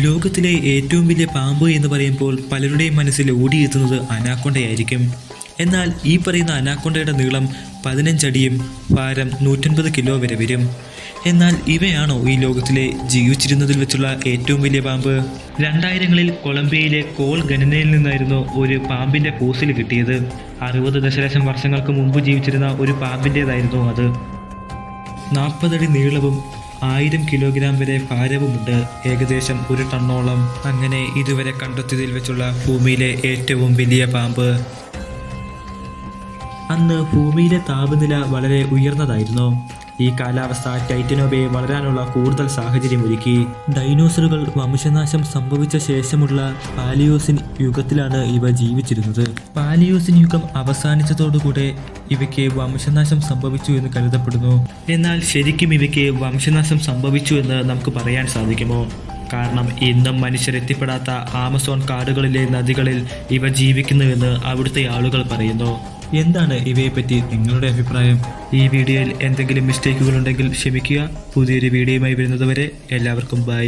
ലോകത്തിലെ ഏറ്റവും വലിയ പാമ്പ് എന്ന് പറയുമ്പോൾ പലരുടെയും മനസ്സിൽ ഓടിയെത്തുന്നത് അനാക്കൊണ്ടയായിരിക്കും. എന്നാൽ ഈ പറയുന്ന അനാക്കൊണ്ടയുടെ നീളം 15 അടിയും ഭാരം 150 കിലോ വരെ വരും. എന്നാൽ ഇവയാണോ ഈ ലോകത്തിലെ ജീവിച്ചിരുന്നതിൽ വെച്ചുള്ള ഏറ്റവും വലിയ പാമ്പ്? 2000ങ്ങളിൽ കൊളംബിയയിലെ കോൾ ഖനനയിൽ നിന്നായിരുന്നു ഒരു പാമ്പിന്റെ ഫോസിൽ കിട്ടിയത്. 60 ദശലക്ഷം വർഷങ്ങൾക്ക് മുമ്പ് ജീവിച്ചിരുന്ന ഒരു പാമ്പിൻ്റെതായിരുന്നു അത്. 40 അടി നീളവും 1000 കിലോഗ്രാം വരെ ഭാരവുമുണ്ട്, ഏകദേശം 1 ടണ്ണോളം. അങ്ങനെ ഇതുവരെ കണ്ടെത്തിയതിൽ വെച്ചുള്ള ഭൂമിയിലെ ഏറ്റവും വലിയ പാമ്പ്. അന്ന് ഭൂമിയിലെ താപനില വളരെ ഉയർന്നതായിരുന്നു. ഈ കാലാവസ്ഥ ടൈറ്റനോബയെ വളരാനുള്ള കൂടുതൽ സാഹചര്യമൊരുക്കി. ഡൈനോസറുകൾ വംശനാശം സംഭവിച്ച ശേഷമുള്ള പാലിയോസിൻ യുഗത്തിലാണ് ഇവ ജീവിച്ചിരുന്നത്. പാലിയോസിൻ യുഗം അവസാനിച്ചതോടുകൂടെ ഇവയ്ക്ക് വംശനാശം സംഭവിച്ചു എന്ന് കരുതപ്പെടുന്നു. എന്നാൽ ശരിക്കും ഇവയ്ക്ക് വംശനാശം സംഭവിച്ചു എന്ന് നമുക്ക് പറയാൻ സാധിക്കുമോ? കാരണം ഇന്നും മനുഷ്യരെത്തിപ്പെടാത്ത ആമസോൺ കാടുകളിലെ നദികളിൽ ഇവ ജീവിക്കുന്നുവെന്ന് അവിടുത്തെ ആളുകൾ പറയുന്നു. എന്താണ് ഇവയെപ്പറ്റി നിങ്ങളുടെ അഭിപ്രായം? ഈ വീഡിയോയിൽ എന്തെങ്കിലും മിസ്റ്റേക്കുകൾ ഉണ്ടെങ്കിൽ ക്ഷമിക്കുക. പുതിയൊരു വീഡിയോയുമായി വരുന്നതുവരെ എല്ലാവർക്കും ബൈ.